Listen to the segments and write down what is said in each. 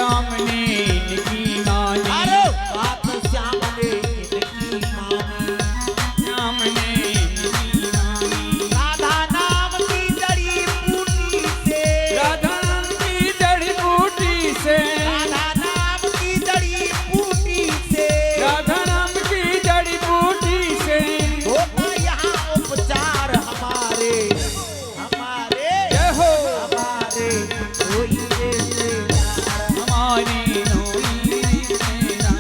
श्याम ने इनकी मानी, अरे बात श्याम ने इनकी मानी, श्याम ने इनकी मानी। राधा नाम की जड़ी बूटी से, राधा नाम की जड़ी बूटी से, राधा नाम की जड़ी बूटी से, राधा नाम की जड़ी बूटी से होता यहाँ उपचार हमारे, हमारे जय हो हमारे कोई हमारी नोई सेना।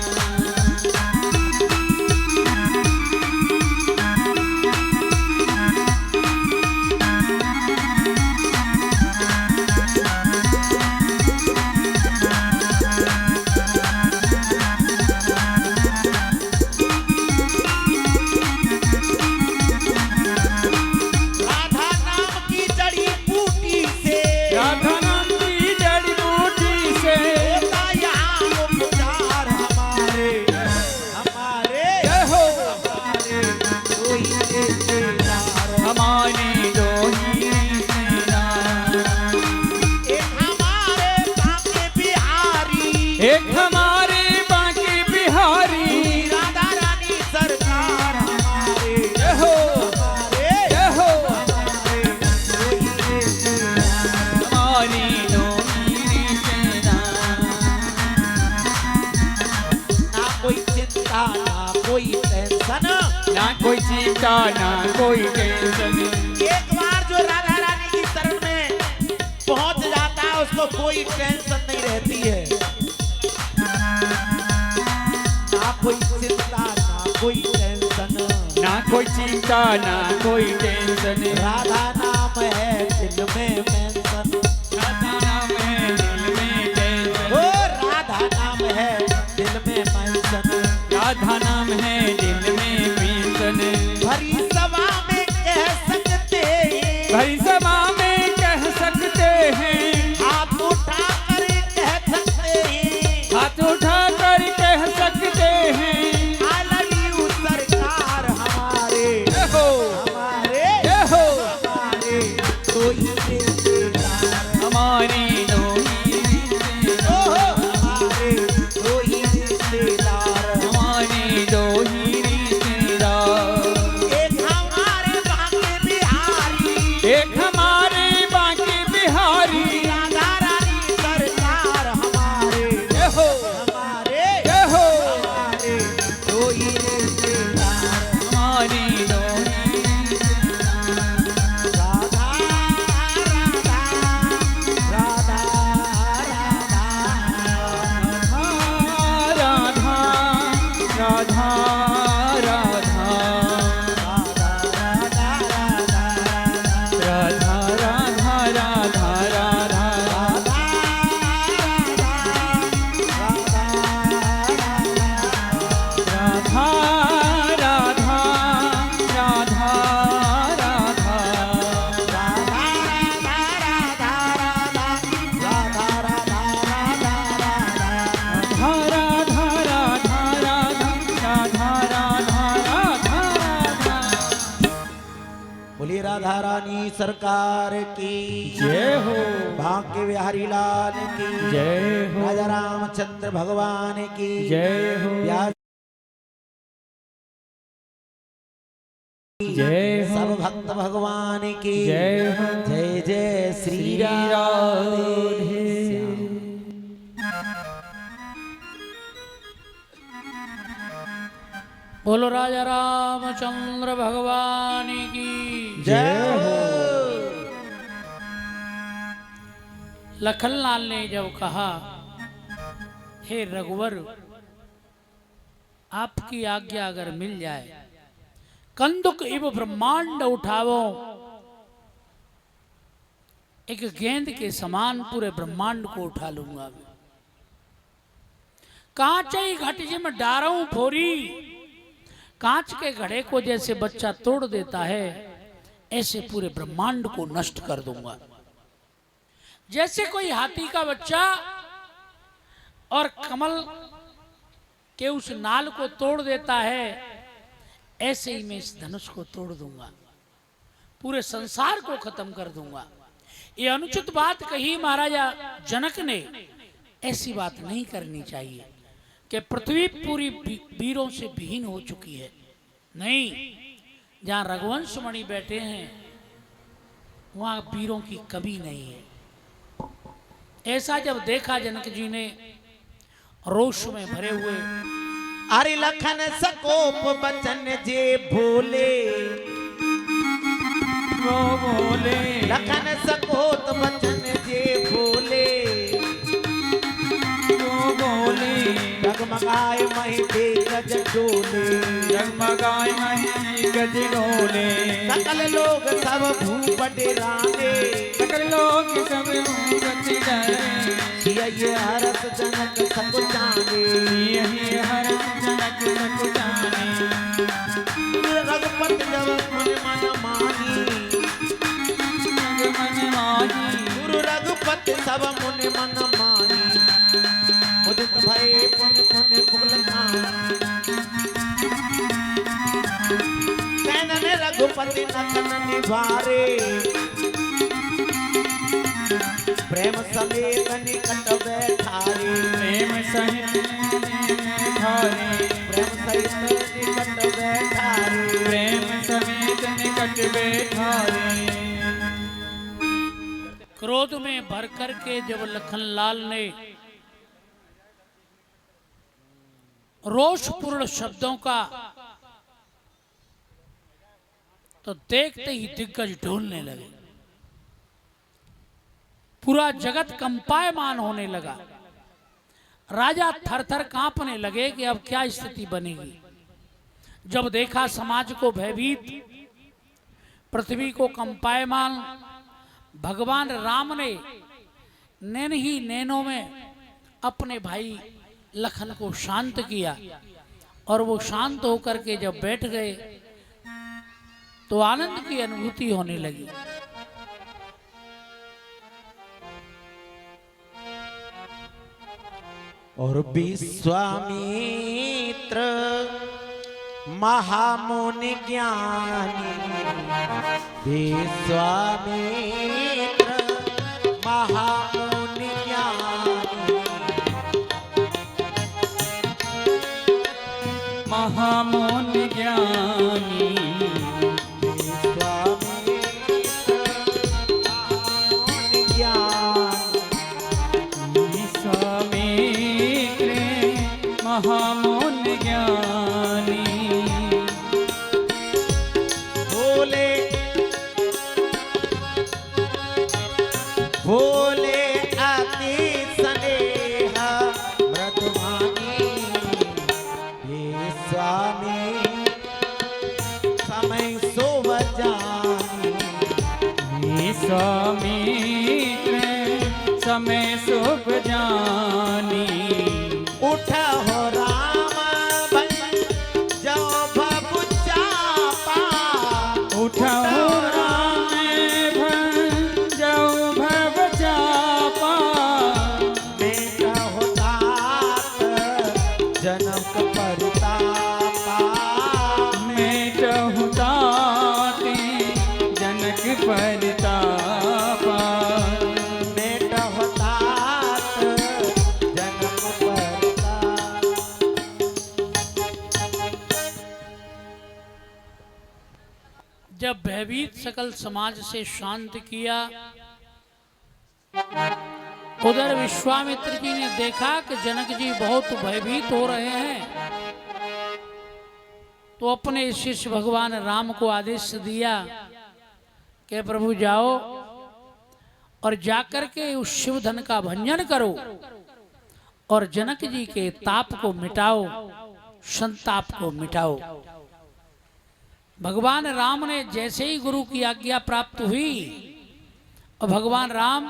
राधा नाम की जड़ी बूटी से, राधा नाम की जड़ी बूटी से होता यहाँ उपचार हमारे, हमारे जय हो हमारे कोई रिश्तेदार, हमारी नोई सेना। एक हमारे बांके बिहारी, एक हमारे बांके बिहारी, राधा रानी सरकार हमारे, जय हो हमारे जय हो हमारे कोई रिश्तेदार, हमारी नोई सेना। ना कोई चिंता ना कोई टेंशन, ना कोई चिंता ना कोई टेंशन, एक बार जो राधा रानी की शरण में पहुंच जाता है उसको कोई टेंशन नहीं रहती है, ना कोई चिंता ना कोई टेंशन, ना कोई चिंता ना कोई टेंशन। राधा नाम है दिल में मेंशन, राधा नाम है दिल में टेंशन, ओ राधा नाम है दिल में मेंशन, राधा नाम है दिल में टेंशन। भरी सभा में कह सकते हैं, भरी सभा में कह सकते हैं, हाथ उठा कर कह सकते हैं, हाथ उठा कर कह सकते हैं, I love you सरकार हमारे, जय हो हमारे जय हो हमारे कोई रिश्तेदार, हमारी नोई सेना। ओहो हमारे कोई रिश्तेदार, हमारी नोई सेना। एक हमारे बांके बिहारी, एक हमारे बांके बिहारी, राधा रानी सरकार हमारे, जय हो हमारे जय हो हमारे कोई रिश्तेदार, हमारी नोई राधा राधा राधा राधा राधा राधा राधा राधा राधा राधा राधा राधा राधा राधा राधा राधा राधा राधा। बोलिए राधा रानी सरकार की जय हो भाग्य बिहारी लाल की जय हो राजा रामचंद्र भगवान की जय हो व्यास जय हो सब भक्त भगवान की जय हो जय जय श्री श्री राधे राधे। बोलो राजा रामचंद्र भगवान की जय हो। लखनलाल ने जब कहा, हे रघुवर, आपकी आज्ञा अगर मिल जाए, कंदुक इव ब्रह्मांड उठावो, एक गेंद के समान पूरे ब्रह्मांड को उठा लूंगा। कांचई घट जिम डारऊ फोरी, कांच के घड़े को जैसे बच्चा तोड़ देता है, ऐसे पूरे ब्रह्मांड को नष्ट कर दूंगा। जैसे कोई हाथी का बच्चा और कमल के उस नाल को तोड़ देता है, ऐसे ही मैं इस धनुष को तोड़ दूंगा, पूरे संसार को खत्म कर दूंगा। ये अनुचित बात कही महाराजा जनक ने, ऐसी बात नहीं करनी चाहिए कि पृथ्वी पूरी वीरों से विहीन हो चुकी है। नहीं, जहाँ रघुवंश मणि बैठे हैं वहाँ वीरों की कमी नहीं है। ऐसा जब देखा जनक जी ने रोष में भरे हुए, अरे लखन सकोप बचन जे भोले, वो बोले लखन सकोत बचन जे भोले, वो बोले डगमगाए मही गज डोले, जगमगाए मही गज डोले, सकल लोग सब भूप डेराने, सकल लोग सब भूपति डरे, ये हरस जनक सब जाने, यही हर जनक सब जाने। रघुपति जब मन मन मानी, मन माही गुरु रघुपति सब मुन मन मानी, मुदित भय पुन पुन पुगल कैनन रघुपति नतन निवारे, प्रेम समेत निकट बैठारे, प्रेम सहित धारे, प्रेम सहित निकट बैठारे, प्रेम समेत निकट बैठारे। क्रोध में भर करके जब लखनलाल ने रोषपूर्ण शब्दों का, तो देखते ही दिग्गज ढूंढने लगे, पूरा जगत कंपायमान होने लगा। राजा थर थर कांपने लगे कि अब क्या स्थिति बनेगी। जब देखा समाज को भयभीत, पृथ्वी को कंपायमान, भगवान राम ने नैन ही नैनों में अपने भाई लखन को शांत किया, और वो शांत होकर के जब बैठ गए तो आनंद की अनुभूति होने लगी। और विश्वामित्र महामुनि ज्ञानी, विश्वामित्र महामुनि ज्ञानी, महामोन ज्ञानी, विश्वामित्र महामुनि ज्ञानी, महामोन ज्ञानी, बोले बोले अति स्नेह मृदुवाणी, स्वामी समय सोव जानी, विश्वामित्र समय शुभ जानी, उठा हो राम बन जाओ बाबू चापा, उठाओ राम भन जाओ भव चापा, बेटा हो तात जनक परतापा, मेटहु ताते जनक परतापा, बेटा हो तात जनक परतापा। जब भयभीत सकल समाज से शांत किया, उधर विश्वामित्र जी ने देखा कि जनक जी बहुत भयभीत हो रहे हैं, तो अपने शिष्य भगवान राम को आदेश दिया कि प्रभु जाओ और जाकर के उस शिवधन का भंजन करो और जनक जी के ताप को मिटाओ, संताप को मिटाओ। भगवान राम ने जैसे ही गुरु की आज्ञा प्राप्त हुई, और भगवान राम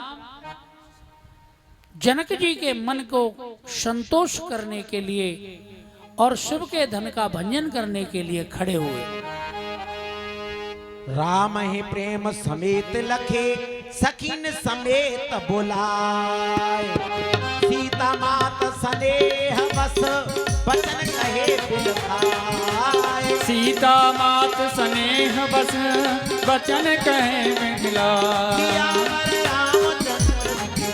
जनक जी के मन को संतोष करने के लिए और शिव के धन का भंजन करने के लिए खड़े हुए। राम ही प्रेम समेत लखे, सखीन समेत बुलाए, सीता मात स्नेह बस बचन कहे बिन खाए, सीता मात स्नेह बस बचन कहे मिला, किया वर रामचंद्र जी,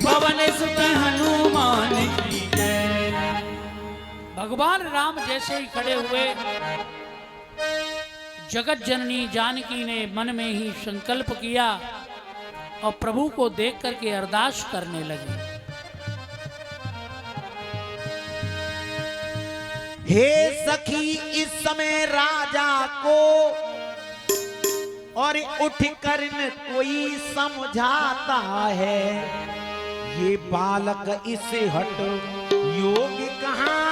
पवन सुत हनुमान भगवान राम जैसे ही खड़े हुए, जगत जननी जानकी ने मन में ही संकल्प किया और प्रभु को देख करके अरदास करने लगी। हे सखी, इस समय राजा को और उठ कर न कोई समझाता है, ये बालक इसे हट योग कहाँ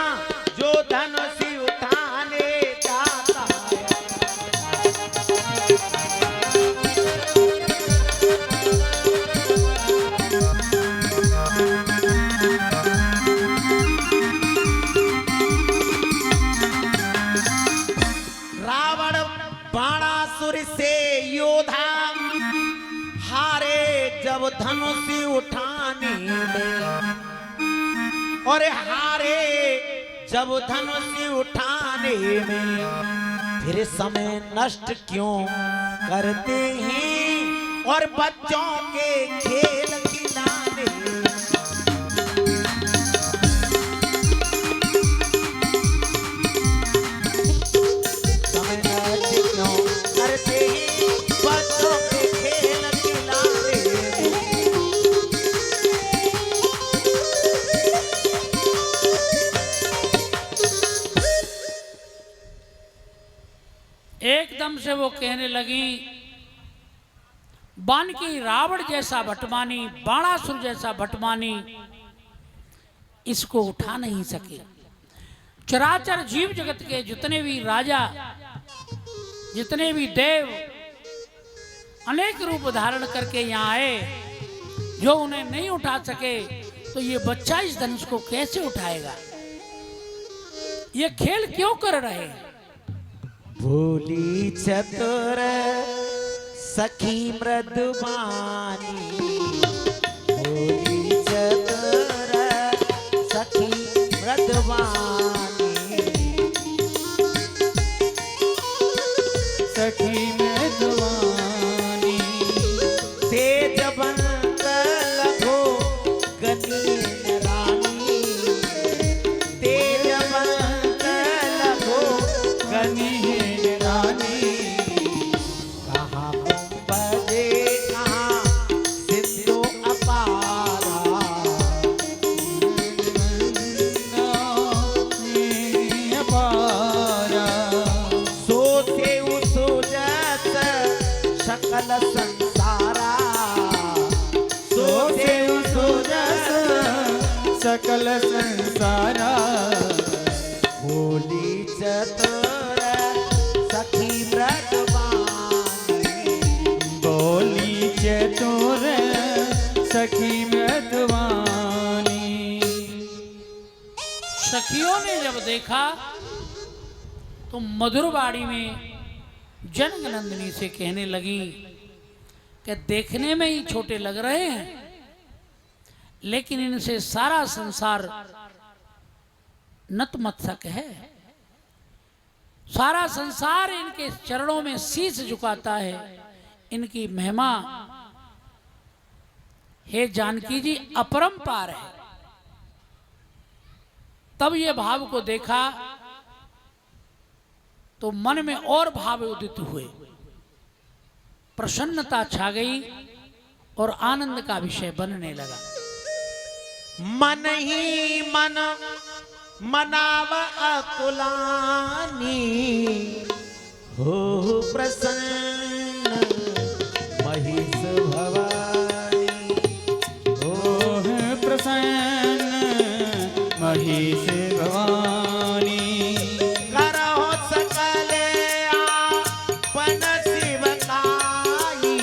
जो धनुष उठाने जाता है। रावण बाणासुर से योद्धा हारे जब धनुष उठाने में, और हारे जब धनुष उठाने में, फिर समय नष्ट क्यों करते हैं और बच्चों के खेल खिलाने। समय नष्ट क्यों करते हैं बच्चों के खेल खिलाने। एकदम से वो कहने लगी, बानकी रावण जैसा भटमानी, बाणासुर जैसा भटमानी इसको उठा नहीं सके। चराचर जीव जगत के जितने भी राजा, जितने भी देव अनेक रूप धारण करके यहाँ आए, जो उन्हें नहीं उठा सके, तो ये बच्चा इस धनुष को कैसे उठाएगा? ये खेल क्यों कर रहे हैं? भोली चतुर सखी मृदुबानी, भोली चतुर सखी मृदुबानी, सखी मृदुवानी, तेजवंत लघु गनीन रानी, तेजवंत लघु गनीन सकल संसारा, भोली चतुर सखी मृदुवानी, बोली चतुर सखी मृदुवानी। सखियों ने जब देखा तो मधुरवाड़ी में जनकनंदिनी से कहने लगी कि देखने में ही छोटे लग रहे हैं, लेकिन इनसे सारा संसार नतमस्तक है। सारा संसार इनके चरणों में शीश झुकाता है। इनकी महिमा हे जानकी जी अपरंपार है। तब ये भाव को देखा तो मन में और भाव उदित हुए, प्रसन्नता छा गई और आनंद का विषय बनने लगा। मन ही मन मनाव अकुलानी, हो प्रसन्न महिष भवानी, हो प्रसन्न महिष भवानी, करहो सकल आपन सेवकाई,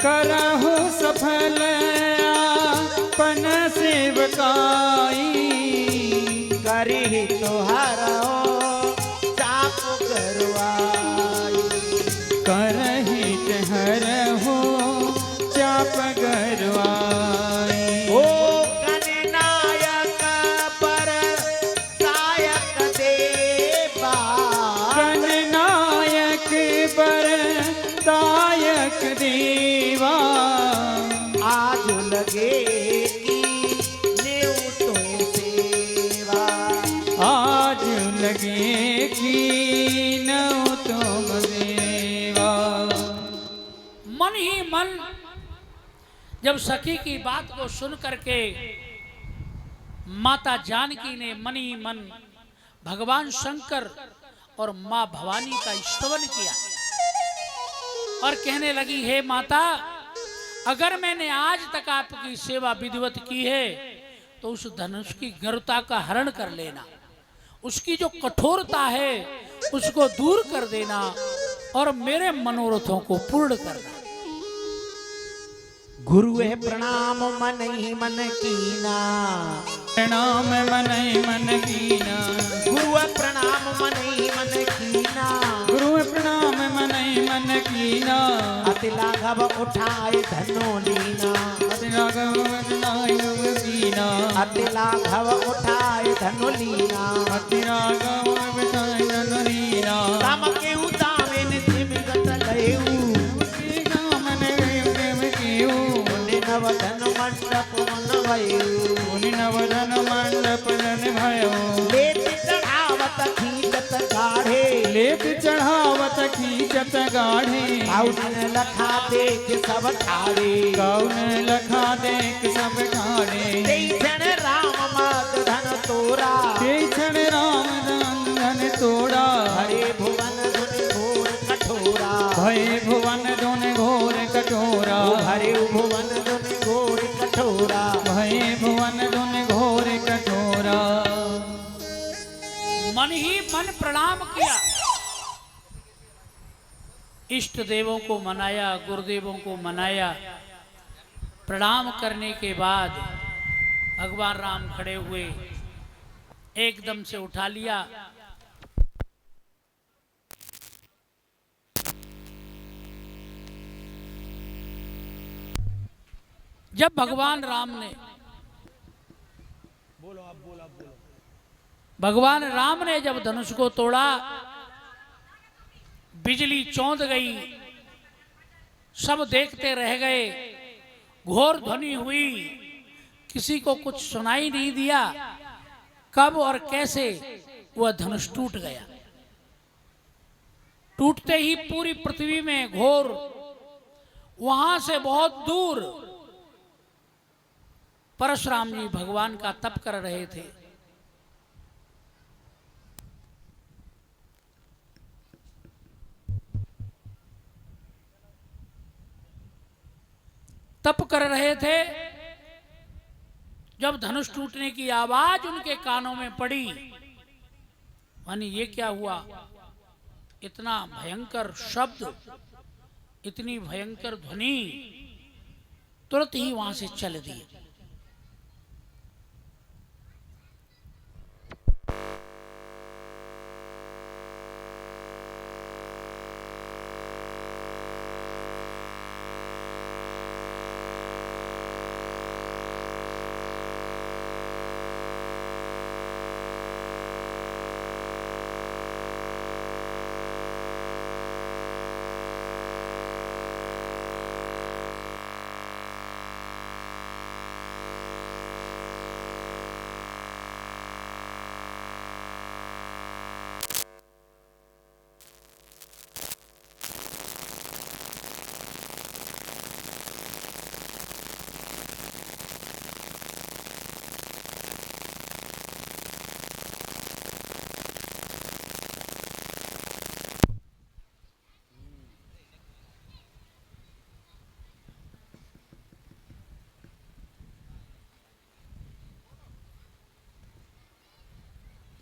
करहु सफल आपन सेवकाई, करहि तोहरो चाप गरुआई, करहि हरहु चाप गरुआई। ओ गणनायक पर सायक देवा, गणनायक पर दायक देवा, आज लगे की नेव तो सेवा, आज जब सखी की बात को सुन करके माता जानकी ने मन ही मन भगवान शंकर और मां भवानी का स्तवन किया और कहने लगी, हे माता, अगर मैंने आज तक आपकी सेवा विधिवत की है तो उस धनुष की गरुता का हरण कर लेना, उसकी जो कठोरता है उसको दूर कर देना और मेरे मनोरथों को पूर्ण करना। गुरु है प्रणाम मन ही मन कीना, प्रणाम मन ही मन कीना, गुरु है प्रणाम मन ही मन कीना, गुरु प्रणाम मन ही मन कीना, अति लाघव उठाए धनो लीना, अति लाघव कीना, अति लाघव उठाए धनो लीना, अति लाघव धनो लीना, राम के उतावे ने जिमिगत गएऊ, नवधन मंडप मन भयऊ, नवधन मंडप जन भयो, लेत चढ़ावत खींचत गाढ़े, लेत चढ़ावत खींचत गाढ़े, कौन लखा देख सब ठाड़े, कौन लखा देख सब ठाड़े, तेई क्षण राम मात धन तोरा, तेई क्षण राम धन तोड़ा, हरे भुवन धुन घोर कठोरा, भय भुवन धुन घोर कठोरा, हरे भुवन धुन घोर कठोरा, भय भुवन धुन घोर कठोरा। मन ही मन प्रणाम किया, इष्ट देवों को मनाया, गुरुदेवों को मनाया। प्रणाम करने के बाद भगवान राम खड़े हुए, एकदम से उठा लिया, जब भगवान राम ने भगवान राम ने जब धनुष को तोड़ा, बिजली चौंध गई, सब देखते रह गए, घोर ध्वनि हुई, किसी को कुछ सुनाई नहीं दिया कब और कैसे वह धनुष टूट गया। टूटते ही पूरी पृथ्वी में घोर, वहां से बहुत दूर परशुराम जी भगवान का तप कर रहे थे। तप कर रहे थे, जब धनुष टूटने की आवाज उनके कानों में पड़ी, मानी ये क्या हुआ, इतना भयंकर शब्द, इतनी भयंकर ध्वनि, तुरंत ही वहां से चल दिए।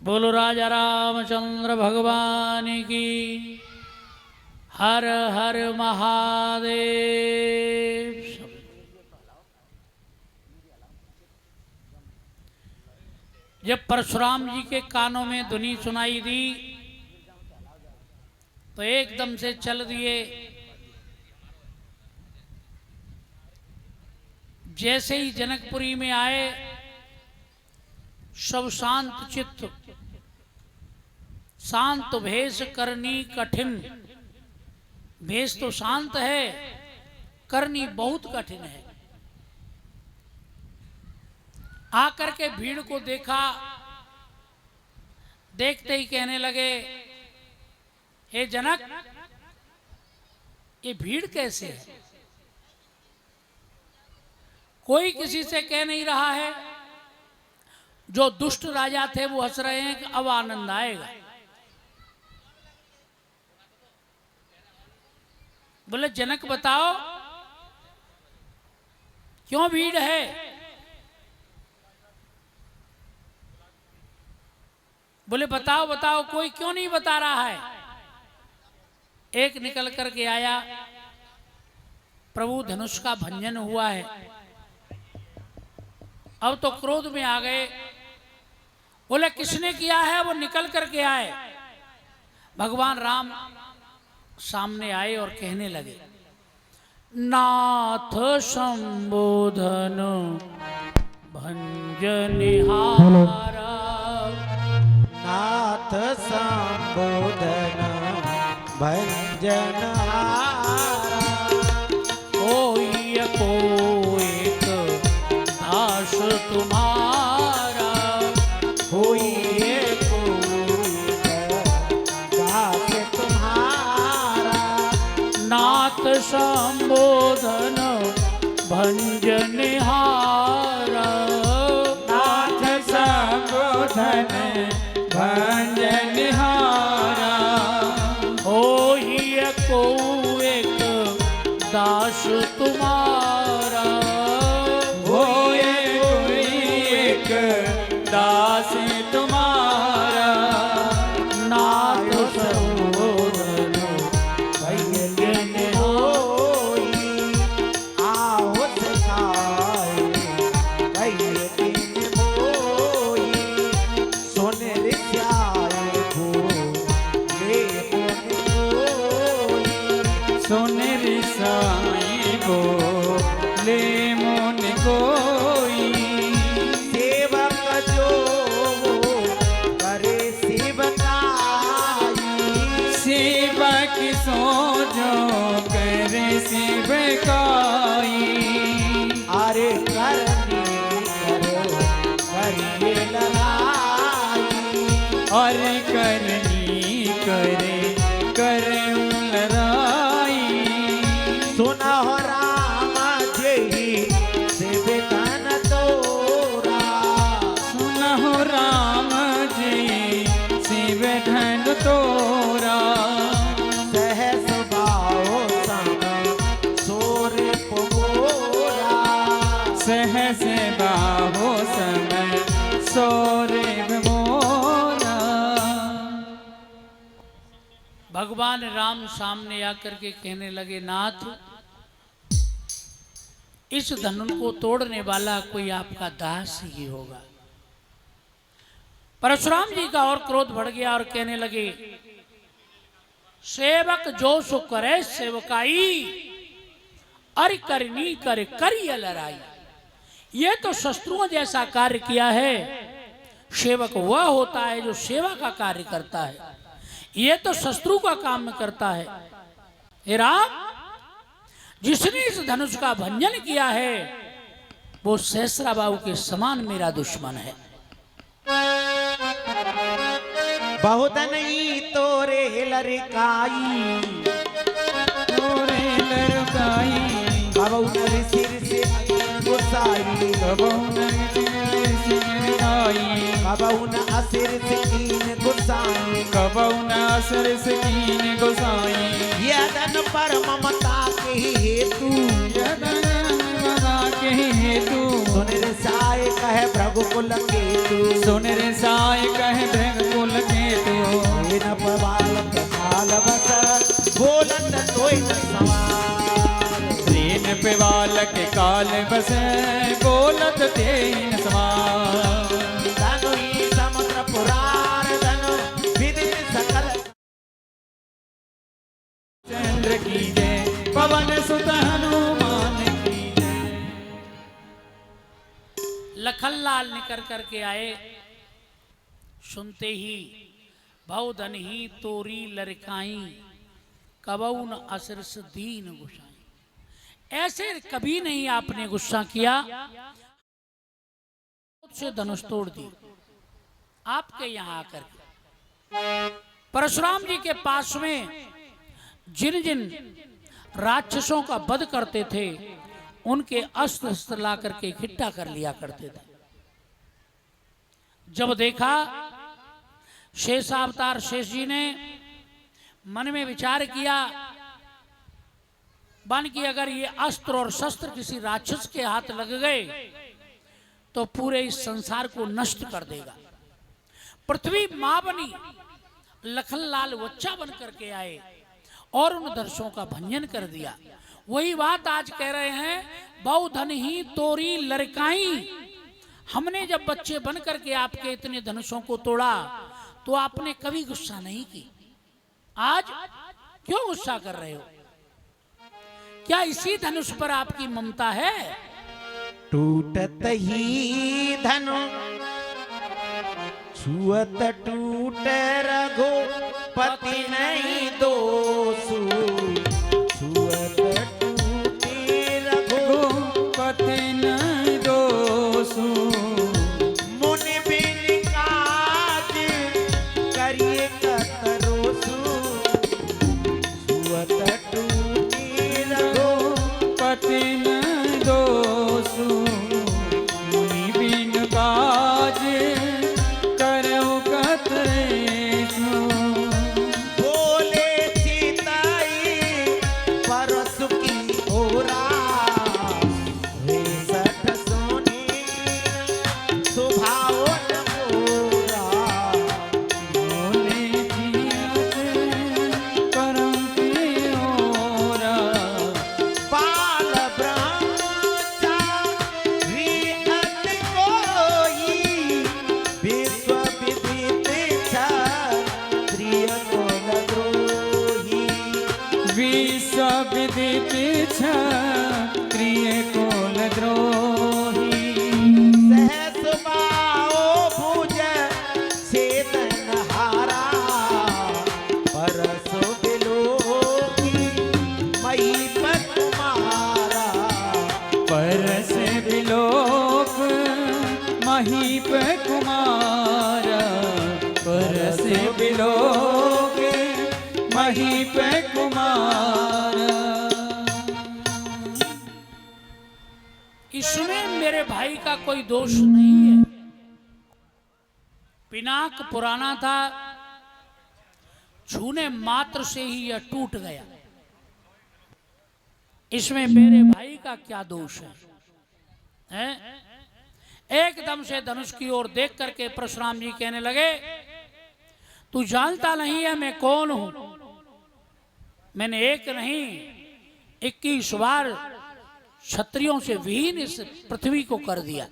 बोलो राजा रामचंद्र भगवान की। हर हर महादेव। जब परशुराम जी के कानों में ध्वनि सुनाई दी तो एकदम से चल दिए। जैसे ही जनकपुरी में आए सब शांत चित्त, शांत भेष करनी कठिन। भेष तो शांत है, करनी बहुत कठिन है। आकर के भीड़ को देखा, देखते ही कहने लगे, हे जनक, ये भीड़ कैसे है? कोई किसी से कह नहीं रहा है। जो दुष्ट राजा थे वो हंस रहे हैं कि अब आनंद आएगा। बोले जनक बताओ क्यों भीड़ है? बोले बताओ बताओ, कोई क्यों नहीं बता रहा है? एक निकल करके आया, प्रभु धनुष का भंजन हुआ है। अब तो क्रोध में आ गए। बोले किसने किया है? वो निकल करके आए। भगवान राम सामने आए और कहने लगे, नाथ संबोधन भंजनिहारा, नाथ संबोधन भंजनहारा, कोई को एक दास तुम्हारा, कोई दास तुम्हारा, नाथ संबोधन भंजनिहारा, नाथ संबोधन भंजनिहारा, होई को एक दास तुम्हारा, होए कोई एक दास तुम्हारा, नाथ संबोधन होई आओ सखाए भैया दिन मोई, सोने रिश्याए को ले मोन कोई, सोने रिसाई को ले मोन कोई, सेवक जो करे सेवकाई, सेवक सो जो करे सेवकाई, अरे करनी करो करिए लड़ाई, और करनी करे करे लड़ाई, सुना हो राम जही सेवकन तोरा, सुनहो राम जी शिव धन तोरा, सहस भाव संग सोर पोरा, सहस बाहो समय सोरे मोरा। भगवान राम सामने आकर के कहने लगे, नाथ इस धनुष को तोड़ने वाला कोई आपका दास ही होगा। परशुराम जी का और क्रोध बढ़ गया और कहने लगे, सेवक जो सो करे सेवकाई, अरे करनी करे करिए लड़ाई। ये तो शत्रुओं जैसा कार्य किया है। सेवक वह होता है जो सेवा का कार्य करता है, ये तो शत्रु का काम करता है। हे राम, जिसने इस धनुष का भंजन किया है वो सहस्रा बाबू के समान मेरा दुश्मन है। बहुत नहीं तोरे लड़काई, तोरे लड़काई, कबहू नर सिर से गुसाई, कबहू न सिर आई, कबहू न असिर से कीन गुसाई, कबहू न असर सकीन गोसाई, यदन पर ममता के हेतु, यदन ममता के हेतु, सुन रे साय कहे भृगुकुल केतु, सुन रे साय कहे भृगुकुल केतु, न पवाल काल बस बोलन कोई न सवार, दीन पे बालक काल बस बोलत तेन समान, धनु ही समुद्र पुरार धनु विदित सकल, चंद्र की जय पवन सुत हनुमान की जय। लखनलाल निकल करके आए। सुनते ही बहुधन ही तोरी लड़काई, कबहू न असरस दीन गुसाई। ऐसे कभी नहीं आपने गुस्सा किया, से धनुष तोड़ दी आपके यहां आकर के। परशुराम जी के पास में जिन जिन राक्षसों का वध करते थे उनके अस्त्र शस्त्र ला करके इकट्ठा कर लिया करते थे। जब देखा शेषावतार शेष जी ने मन में विचार किया बन की अगर ये अस्त्र और शस्त्र किसी राक्षस के हाथ लग गए तो पूरे इस संसार को नष्ट कर देगा। पृथ्वी मां बनी, लखनलाल बच्चा बन करके आए और उन दर्शों का भंजन कर दिया। वही बात आज कह रहे हैं, बहु धन ही तोरी लड़काई। हमने जब बच्चे बन करके आपके इतने धनुषों को तोड़ा तो आपने कभी गुस्सा नहीं की, आज क्यों गुस्सा कर रहे हो? क्या इसी धनुष पर आपकी ममता है? टूटत ही धनु छुअत टूट रघुपति नहीं दोषु, छुअत टूटे रघुपति नहीं दोषु। मुनि बिन काज करिए कतरोसु, छुअत टूटे रघुपति नहीं दोषु। मुनि बिन काज करो कतरेषु। बोले सीताई परसु की ओरा, वे सठ सोने सुभाव मोरा। बोले जियत करम की ओरा। बाल ब्रह्मचारी अति कोई, विश्व विदित क्षत्रिय कुलद्रोही। विश्व विदित क्षत्रिय कुलद्रोही। सहस बाओ भुज छेदन हारा, परसो बिलोकी महीपत कुमारा। परस बिलोक महीप कुमार। परस बिलोक महीप कुमार। इसमें मेरे भाई का कोई दोष नहीं है। पिनाक पुराना था, छूने मात्र से ही यह टूट गया। इसमें मेरे भाई का क्या दोष है? एकदम से धनुष की ओर देख करके परशुराम जी कहने लगे, तू जानता नहीं है मैं कौन हूं? मैंने एक नहीं 21 बार क्षत्रियों से विहीन इस पृथ्वी को कर दिया।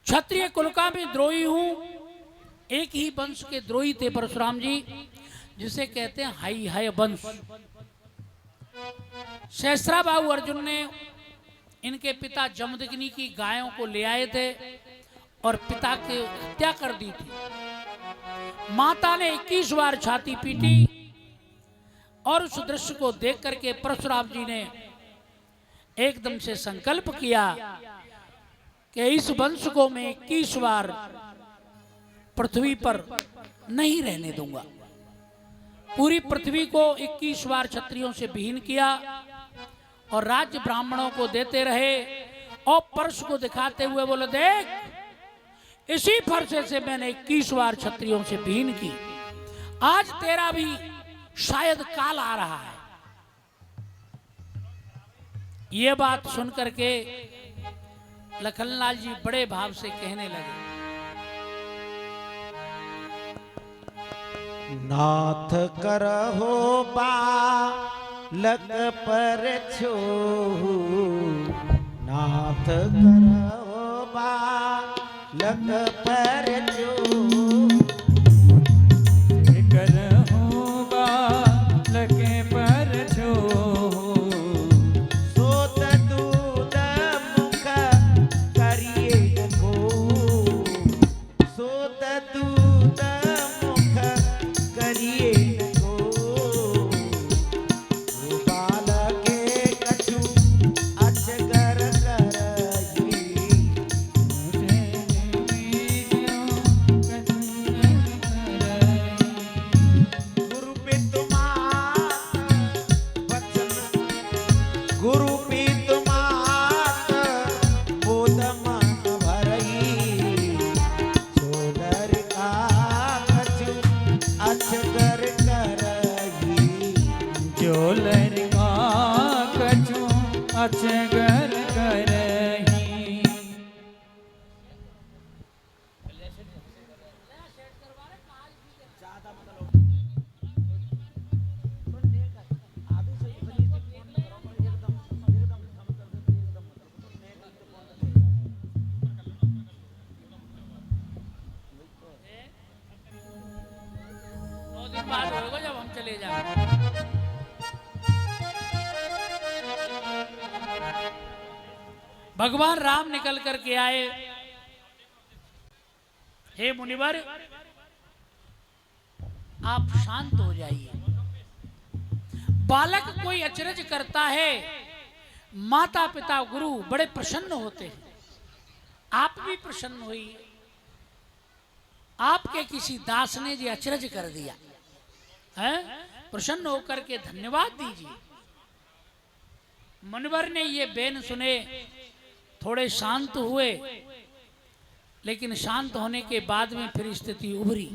क्षत्रिय कुल का भी द्रोही हूं। एक ही वंश के द्रोही थे परशुराम जी, जिसे कहते हैं हाई हाय वंश। सहस्राबाहु अर्जुन ने इनके पिता जमदग्नि की गायों को ले आए थे और पिता की हत्या कर दी थी। माता ने 21 बार छाती पीटी और उस दृश्य को देख करके परशुराम जी ने एकदम से संकल्प किया कि इस वंश को मैं 21 बार पृथ्वी पर नहीं रहने दूंगा। पूरी पृथ्वी को 21 बार क्षत्रियों से विहीन किया और राज्य ब्राह्मणों को देते रहे और परश को दिखाते हुए बोले, देख इसी फरसे से मैंने 21 बार क्षत्रियों से विहीन की, आज तेरा भी शायद काल आ रहा है। ये बात सुन करके लखनलाल जी बड़े भाव से कहने लगे, नाथ करहो बालक पर छोहु, नाथ करहो बालक पर छोहु। करहो बालक पर छोहु, सोत दूध मुख करिए को, सोत दूध मुख करिए को। बालके कछु अजगर करही, ले जाओ। भगवान राम निकल करके आए। हे मुनिवर, आप शांत हो जाइए। बालक कोई अचरज करता है, माता पिता गुरु बड़े प्रसन्न होते हैं। आप भी प्रसन्न होइए। आपके किसी दास ने जी अचरज कर दिया है, प्रसन्न होकर के धन्यवाद दीजिए। मुनिवर ने ये बेन सुने, थोड़े शांत हुए, लेकिन शांत होने के बाद में फिर स्थिति उभरी।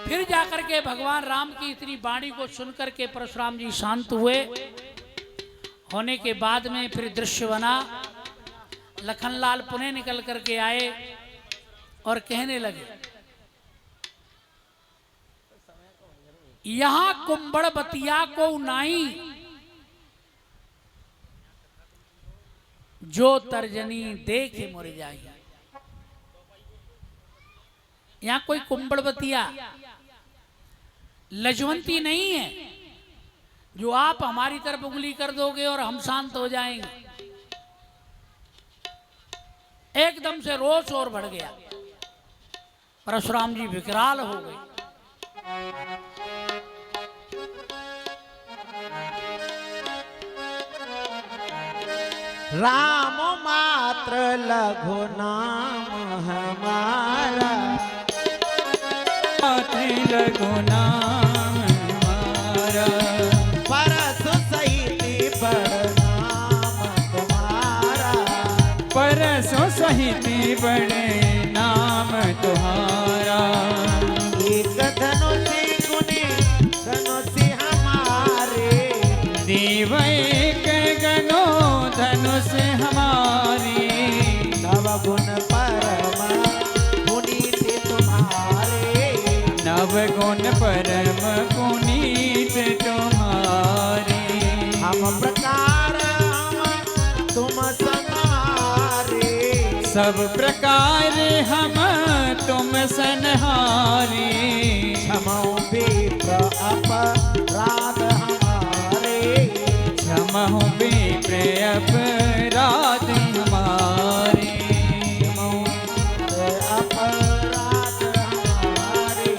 फिर जाकर के भगवान राम की इतनी वाणी को सुनकर के परशुराम जी शांत हुए। होने के बाद में फिर दृश्य बना, लखनलाल पुनः निकल करके आए और कहने लगे, यहां कुंभड़बतिया को नाई, जो तर्जनी देखे मुर जाई। यहां कोई कुंभड़बतिया लजवंती नहीं है जो आप हमारी तरफ उंगली कर दोगे और हम शांत हो जाएंगे। एकदम से रोष और बढ़ गया। परशुराम जी विकराल हो गए। राम मात्र लघु नाम हमारा, लघु नाम हमारा, परसु सहित बड़ नाम तुम्हारा, परसों सहित बड़े नाम तुम्हारा। एक धनुषी गुनी धनुषी हमारे, देव एक गनो धनुष हमारी, नव गुण परम पुनीत तुम्हारे, नव गुण परम पुनीत तुम्हारे। हम प्रकार हम तुम समारे, सब प्रकार हम तुम सनहारे। क्षमो विप्र अपराध हमारे, क्षमो विप्र अपराध हमारे। अपराध हमारे,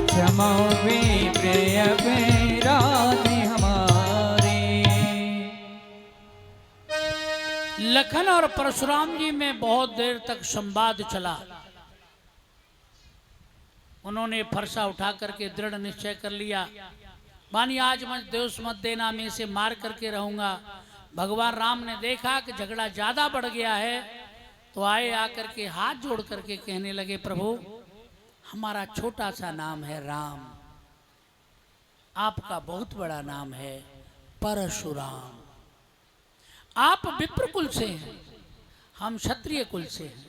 क्षमो विप्र अपराध हमारे। लखन और परशुराम जी में बहुत देर तक संवाद चला। उन्होंने फरसा उठा करके दृढ़ निश्चय कर लिया, मानी आज मैं दोष मत देना, मैं इसे मार करके रहूंगा। भगवान राम ने देखा कि झगड़ा ज्यादा बढ़ गया है, तो आए आकर के हाथ जोड़ करके कहने लगे, प्रभु हमारा छोटा सा नाम है राम, आपका बहुत बड़ा नाम है परशुराम। आप विप्र कुल से हैं, हम क्षत्रिय कुल से हैं।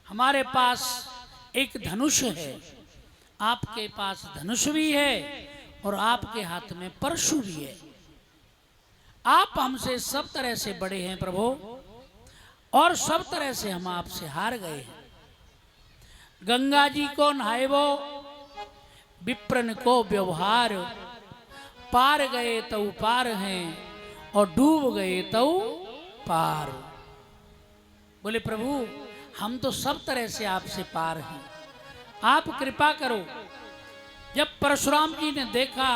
हमारे पास एक धनुष है, आपके पास धनुष भी है और आपके हाथ में परशु भी है। आप हमसे सब तरह से बड़े हैं प्रभु, और सब तरह से हम आपसे हार गए हैं। गंगा जी को नहाए वो, विप्रन को व्यवहार, पार गए तो पार हैं और डूब गए तो पार। बोले प्रभु हम तो सब तरह से आपसे पार हैं, आप कृपा करो। जब परशुराम जी ने देखा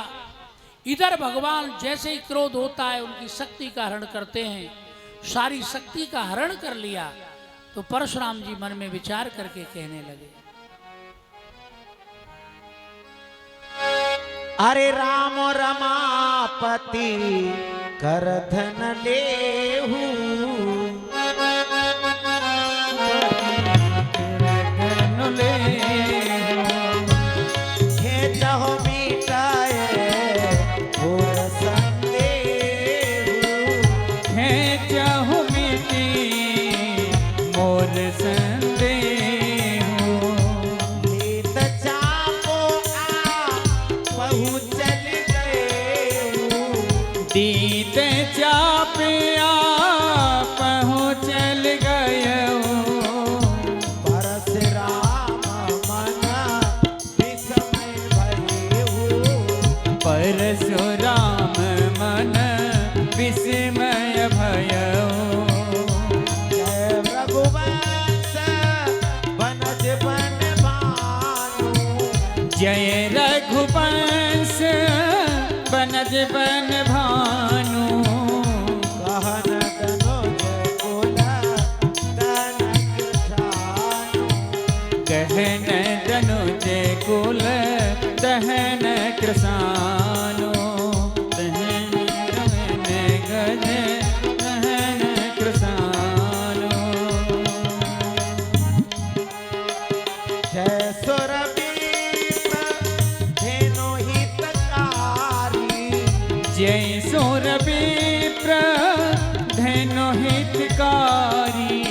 इधर भगवान जैसे ही क्रोध होता है उनकी शक्ति का हरण करते हैं, सारी शक्ति का हरण कर लिया, तो परशुराम जी मन में विचार करके कहने लगे, अरे राम रमापति कर धन लेहू, खेचहु मिटाए घोर संदेहू, खेचहु मिटी मोर संदेहु। नीत चापो आ पहुँचल गए, जय रघुवंश बनज बन भानु कहन तनुज कुल तनक ठानु। कहन दनुज कुल दहन कृसानो दहन दहन गज दहन कृसानो। जय सुरवीर धेनु हितकारी। जय सुर विप्र धनु हितकारी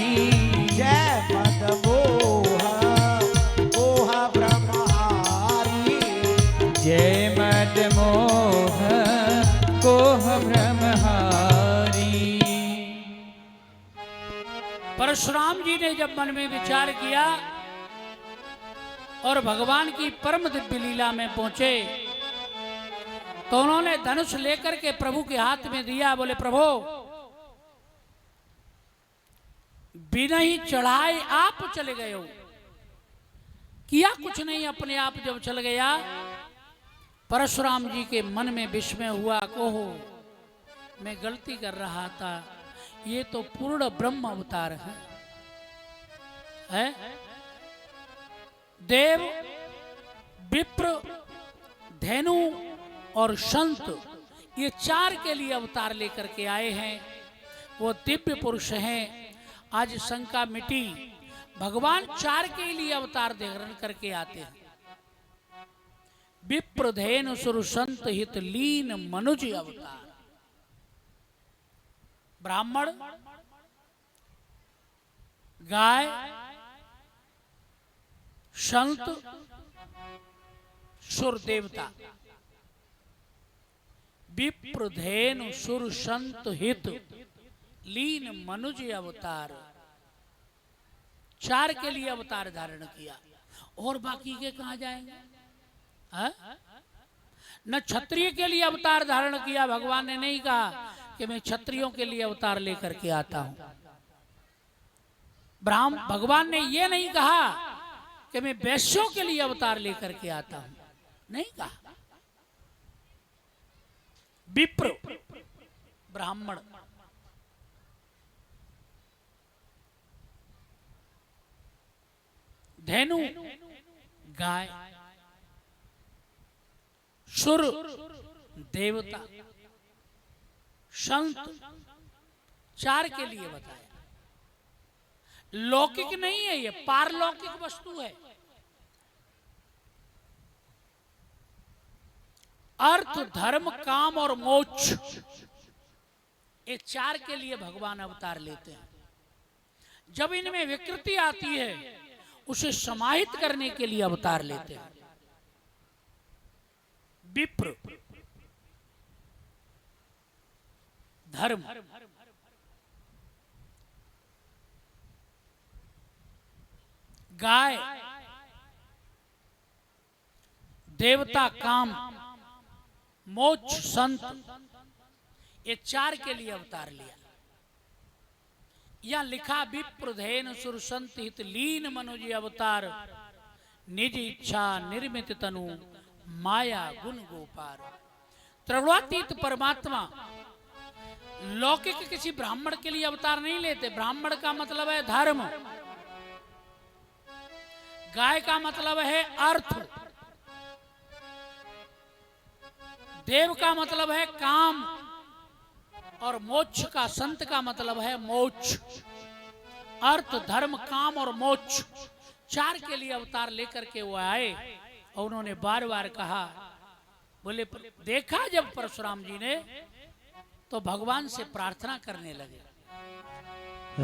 जय मदमोह मोह ब्रह्महारी। जय मद मोह कोह ब्रह्महारी। परशुराम जी ने जब मन में विचार किया और भगवान की परम दिव्य लीला में पहुंचे तो उन्होंने धनुष लेकर के प्रभु के हाथ में दिया। बोले प्रभु बिना ही चढ़ाए आप चले गए हो, किया कुछ नहीं, अपने आप जब चल गया। परशुराम जी के मन में विस्मय हुआ, कोहो मैं गलती कर रहा था, ये तो पूर्ण ब्रह्म अवतार है? देव विप्र धेनु और संत ये चार के लिए अवतार लेकर के आए हैं। वो दिव्य पुरुष हैं। आज शंका मिटी, भगवान चार के लिए अवतार धारण करके आते हैं। विप्र धेनु सुर संत हित लीन मनुज अवतार। ब्राह्मण, गाय, संत, सुर देवता। विप्र धेनु सुर संत हित लीन मनुज अवतार। चार के लिए अवतार धारण किया, और बाकी के कहां जाएंगे? न क्षत्रिय के लिए अवतार धारण किया। भगवान ने नहीं कहा कि मैं क्षत्रियों के लिए अवतार लेकर के आता हूं। भगवान ने यह नहीं कहा कि मैं वैश्यों के लिए अवतार लेकर के आता हूं, नहीं कहा। विप्र ब्राह्मण, धेनु गाय, सुर देवता, संत, चार के लिए बताया। लौकिक नहीं है, ये पारलौकिक वस्तु है। अर्थ, धर्म, काम और मोक्ष, ये चार के लिए भगवान अवतार लेते हैं। जब इनमें विकृति आती है उसे समाहित करने के लिए अवतार लेते हैं। विप्र धर्म, गाय देवता, काम, मोक्ष, संत, ये चार के लिए अवतार लिया। यह लिखा विप्र धेनु सुर संत हित लीन मनुज अवतार। निज इच्छा निर्मित तनु माया गुण गोपार। त्रिगुणातीत परमात्मा लौकिक किसी ब्राह्मण के लिए अवतार नहीं लेते। ब्राह्मण का मतलब है धर्म, गाय का मतलब है अर्थ, देव का मतलब है काम, और मोक्ष का, संत का मतलब है मोक्ष। अर्थ, धर्म, काम और मोक्ष, चार के लिए अवतार लेकर के वो आए। और उन्होंने बार बार कहा, बोले देखा जब परशुराम जी ने तो भगवान से प्रार्थना करने लगे।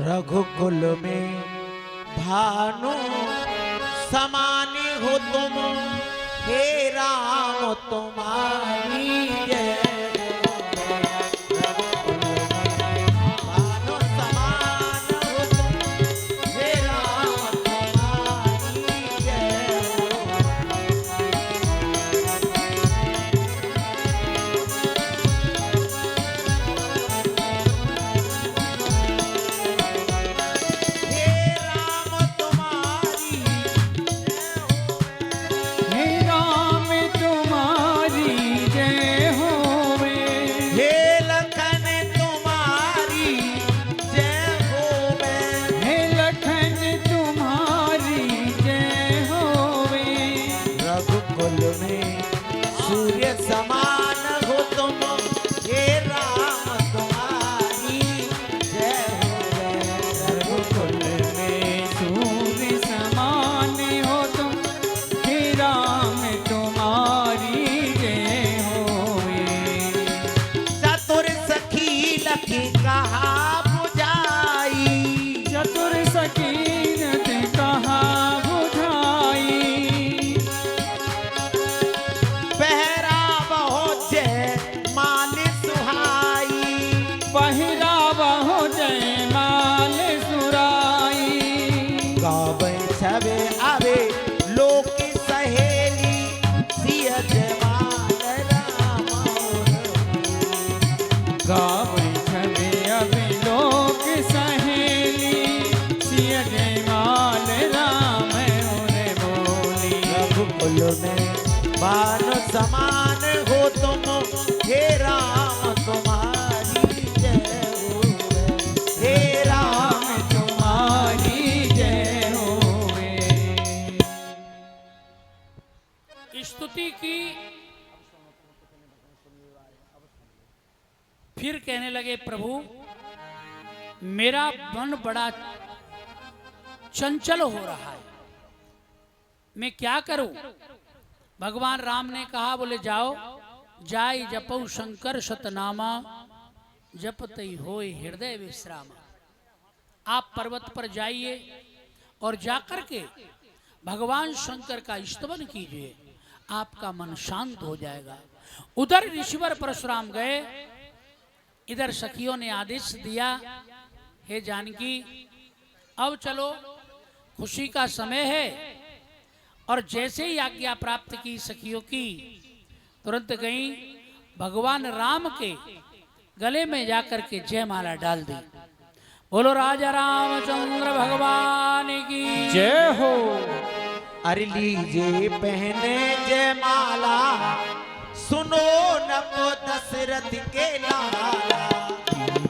रघुकुल में भानु समानी हो तुम, हे राम तुम्हारी जय। हे राम आवे लोक की सहेली सिय जयमाल राम गावे छवे अभी लोक सहेली सिय जयमाल राम रे बोली। रघुकुल में बान समान हो तुम हे राम तुम्हारी जय हो हे राम तुम्हारी जय होवे। स्तुति की। फिर कहने लगे प्रभु मेरा मन बड़ा चंचल हो रहा है, मैं क्या करूं। भगवान राम ने कहा बोले जाओ जाय जपौ शंकर शतनामा जपतई होय हृदय विश्राम। आप पर्वत पर जाइए और जाकर के भगवान शंकर का स्तवन कीजिए, आपका मन शांत हो जाएगा। उधर ऋषिवर परशुराम गए, इधर सखियों ने आदेश दिया हे जानकी अब चलो खुशी का समय है। और जैसे ही आज्ञा प्राप्त की सखियों की, तुरंत गई भगवान राम के गले में जाकर के जयमाला डाल दी। बोलो राजा रामचंद्र भगवान की जय हो। अरे लीजिए पहने जयमाला सुनो नप दशरथ के लाला।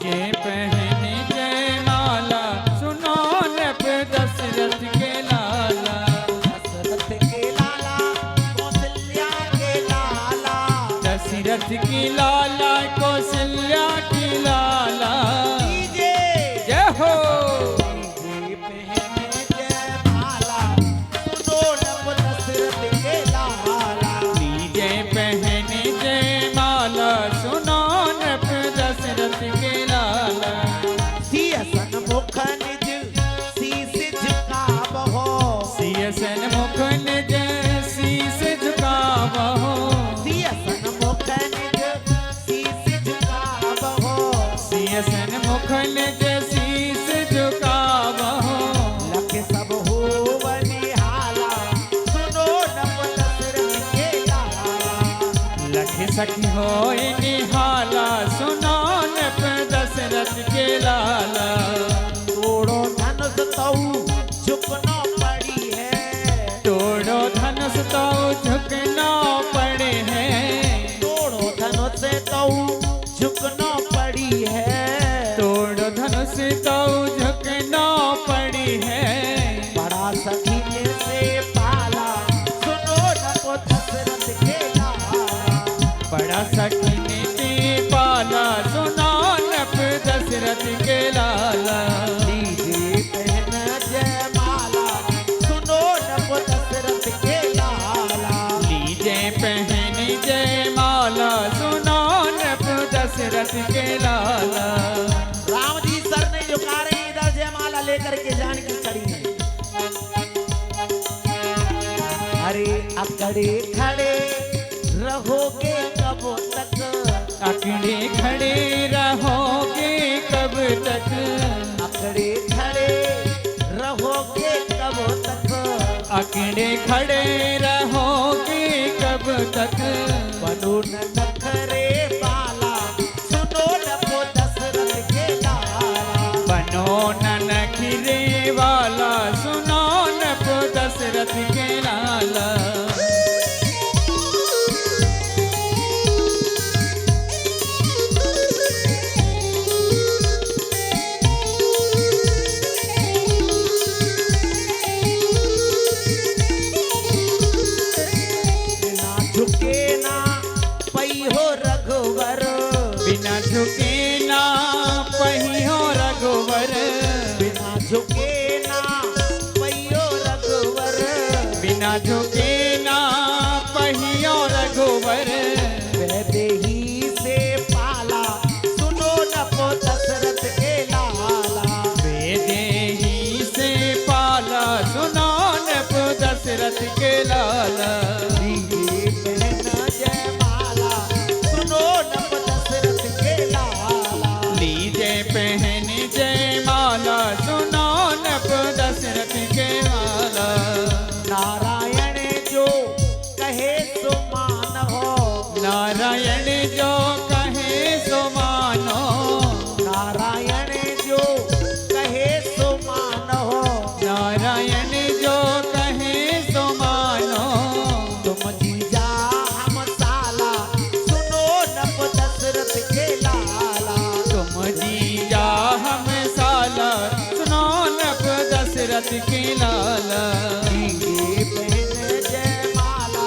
जे पहने जयमाला सुनो नप दशरथ के लाला। दशरथ के लाला कौशल्या के लाला। दशरथ की लाला कौशल्या की लाला। लीजिए जय हो। लीजिए पहने जयमाला सुनो नप दशरथ के लाला। लीजे पहने जयमाला सुनो नप दशरथ के लाला। सिय सन्मुख निज शीस झुकावहो। सिय सन्मुख निज शीस झुकावहो। सिय सन्मुख निज शीस झुकावहो। सिय सन्मुख निज शीस झुकावहो। लख सब होव निहाला सुनो नप दशरथ के लाला। लख सखी होय निहाला सुनो नप दशरथ के लाला। तोड़ो धनुष तऊ झुकना पड़ी है। तोड़ो धनुष तो झुकना पड़े हैं। तोड़ो धनुष तऊ झुकना पड़ी है। तोड़ो धनुष तो झुकना पड़ी है। बड़ा सखी से पाला सुनो नप दशरथ के लाला। बड़ा सखी ने पाला सुनो नप दशरथ के लाला। लीजिए पहन जयमाला सुनो नप दशरथ के लाला। लीजे पहनी जयमाला सुनो नप दशरथ के लाला। राम जी सर नहीं झुका रहे, इधर जयमाला लेकर के जानकी खड़ी है। अरे अकड़े खड़े रहोगे कब तक। अकड़े खड़े रहोगे कब तक। अकड़े खड़े रहोगे कब तक। अकड़े खड़े रहोगे कब तक। बनो न नखरे बाला सुनो नप दशरथ के लाला। बनो ननखिरे वाला सुनो नप दशरथ के लाला। बिना झुके ना पई हो रघुवर। बिना झुके ना पहियो रघुवर। बिना झुके ना पई हो रघुवर। बिना झुके ना पहियो रघुवर। वैदेही से पाला सुनो नप दशरथ के लाला। वेदेही से पाला सुनो नप दशरथ के लाला। लीजिए पहन जयमाला सुनो नप दशरथ के लाला। लीजे पहनी जयमाला सुनो नप दशरथ के लाला। दशरथ के लाला। ये पहने जयमाला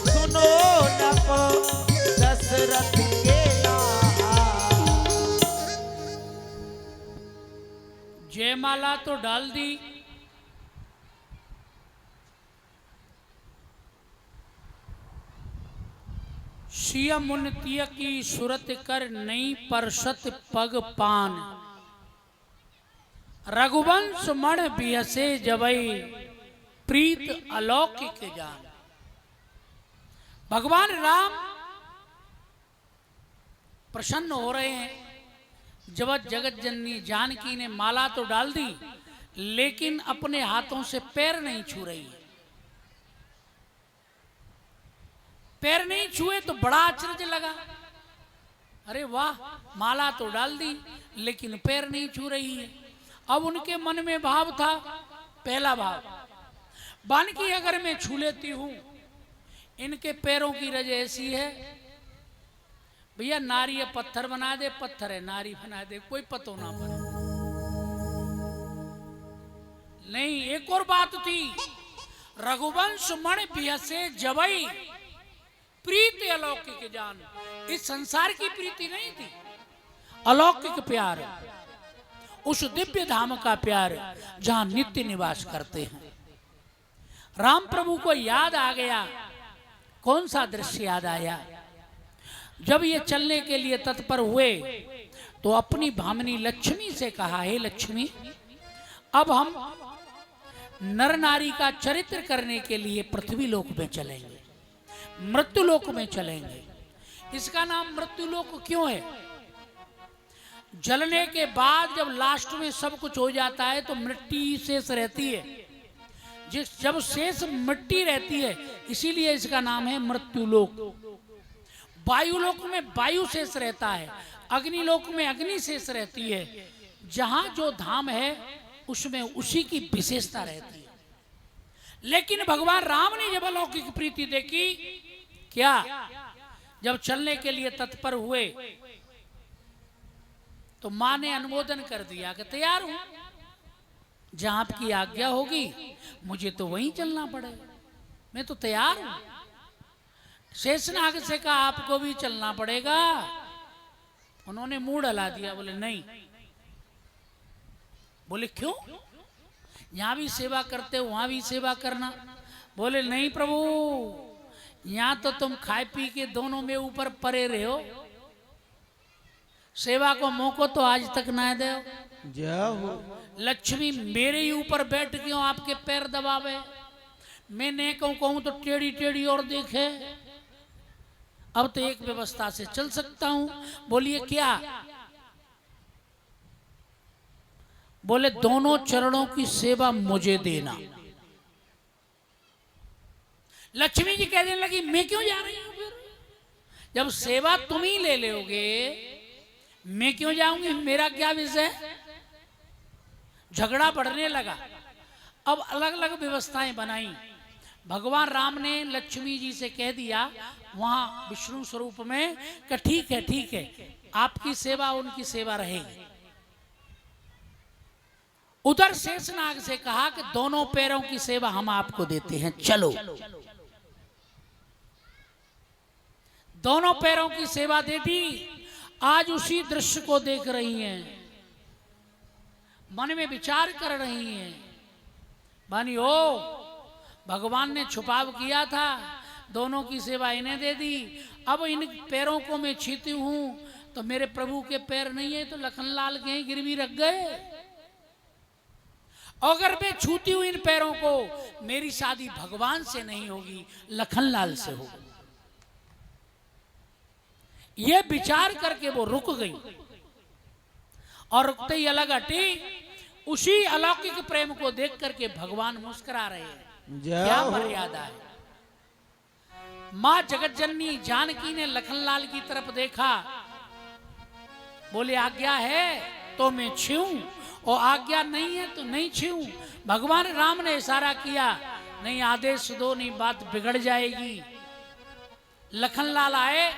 सुनो नपो दशरथ के लाला। जयमाला तो डाल दी, सिया मुन तिय की सूरत कर नई परसत पग पान। रघुवंश मण बिहसे जबई प्रीत अलौकिक जान। भगवान राम प्रसन्न हो रहे हैं। जब जगत जननी जानकी ने माला तो डाल दी, लेकिन अपने हाथों से पैर नहीं छू रही है। पैर नहीं छुए तो बड़ा आश्चर्य लगा। अरे वाह, माला तो डाल दी लेकिन पैर नहीं छू रही है। अब उनके मन में भाव था, पहला भाव, बानकी अगर मैं छू लेती हूं, इनके पैरों की रज ऐसी है, भैया नारी है पत्थर बना दे, पत्थर है नारी बना दे, कोई पतो ना पड़े। नहीं, एक और बात थी, रघुवंश मण बिहसे जबई प्रीति अलौकिक जान। इस संसार की प्रीति नहीं थी, अलौकिक प्यार, उस दिव्य धाम का प्यार जहां नित्य निवास करते हैं। राम प्रभु को याद आ गया। कौन सा दृश्य याद आया? जब ये चलने के लिए तत्पर हुए तो अपनी भामनी लक्ष्मी से कहा, हे लक्ष्मी, अब हम नर नारी का चरित्र करने के लिए पृथ्वी लोक में चलेंगे, मृत्यु लोक में चलेंगे। इसका नाम मृत्यु लोक क्यों है? जलने के बाद जब लास्ट में सब कुछ हो जाता है तो मिट्टी शेष रहती है। जब शेष मिट्टी रहती है, इसीलिए इसका नाम है मृत्यु लोक। वायुलोक में वायु शेष रहता है, अग्निलोक में अग्नि शेष रहती है। जहां जो धाम है उसमें उसी की विशेषता रहती है। लेकिन भगवान राम ने जब अलौकिक प्रीति देखी, क्या, जब चलने के लिए तत्पर हुए तो मां ने अनुमोदन कर दिया कि तैयार हूं, जहां आपकी आज्ञा होगी मुझे तो वहीं चलना पड़ेगा, मैं तो तैयार हूं। शेषनाग से कहा, आपको भी चलना पड़ेगा। उन्होंने मुंह हला दिया, बोले नहीं। बोले क्यों? यहां भी सेवा करते, वहां भी सेवा करना। बोले नहीं प्रभु, यहां तो तुम खाए पी के दोनों में ऊपर परे रहे हो, सेवा को मौको तो आज तक ना दे। लक्ष्मी मेरे ही ऊपर बैठ क्यों आपके पैर दबावे? मैं नहीं कहूं तो टेढ़ी टेढ़ी और देखे। अब तो एक व्यवस्था से चल सकता हूं। बोलिए क्या? बोले दोनों चरणों की सेवा मुझे देना। लक्ष्मी जी कहने लगी, मैं क्यों जा रही हूं? फिर जब सेवा तुम ही ले लोगे, मैं क्यों जाऊंगी? मेरा क्या विषय? झगड़ा बढ़ने लगा। अब अलग अलग व्यवस्थाएं बनाई। भगवान राम ने लक्ष्मी जी से कह दिया वहां विष्णु स्वरूप में कि ठीक है, ठीक है, आपकी सेवा उनकी सेवा रहेगी। उधर शेषनाग से कहा कि दोनों पैरों की सेवा हम आपको देते हैं, चलो। दोनों पैरों की सेवा दे दी। आज उसी दृश्य को देख रही हैं, मन में विचार कर रही हैं, बानी ओ भगवान ने छुपाव किया था, दोनों की सेवा इन्हें दे दी। अब इन पैरों को मैं छीती हूं तो मेरे प्रभु के पैर नहीं है तो लखनलाल के ही गिरवी रख गए। अगर मैं छूती हूं इन पैरों को, मेरी शादी भगवान से नहीं होगी, लखनलाल से होगी। यह विचार करके वो रुक गई और रुकते ही अलग हटी। उसी अलौकिक प्रेम को देख करके भगवान मुस्कुरा रहे हैं। क्या मर्यादा है। मां जगत जननी जानकी ने लखनलाल की तरफ देखा, बोले आज्ञा है तो मैं छूऊं और आज्ञा नहीं है तो नहीं छूऊं। भगवान राम ने इशारा किया, नहीं आदेश दो, नहीं बात बिगड़ जाएगी। लखनलाल आए,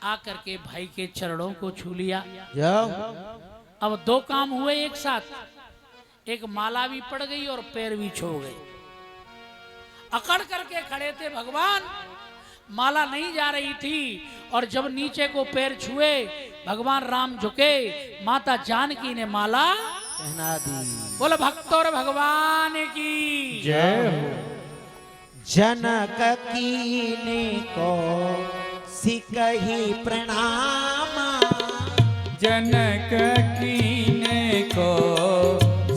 आकर के भाई के चरणों को छू लिया। अब दो काम हुए एक साथ। एक माला भी पड़ गई और पैर भी छू गए। अकड़ करके खड़े थे भगवान, माला नहीं जा रही थी और जब नीचे को पैर छुए भगवान राम झुके, माता जानकी ने माला पहना दी। बोलो भक्त और भगवान की जय हो। जनक कीने को सिकहि प्रणाम, जनक कीने को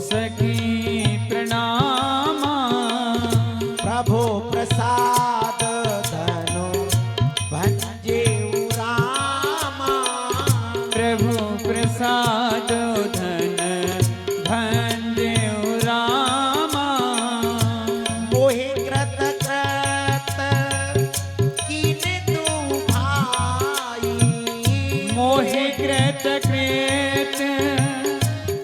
सखी प्रणाम, प्रभु प्रसाद धनु भंजे राम, प्रभु प्रसाद धन भंजे राम, मोहि कृत कृत कीने तू भाई, मोहि कृत कृत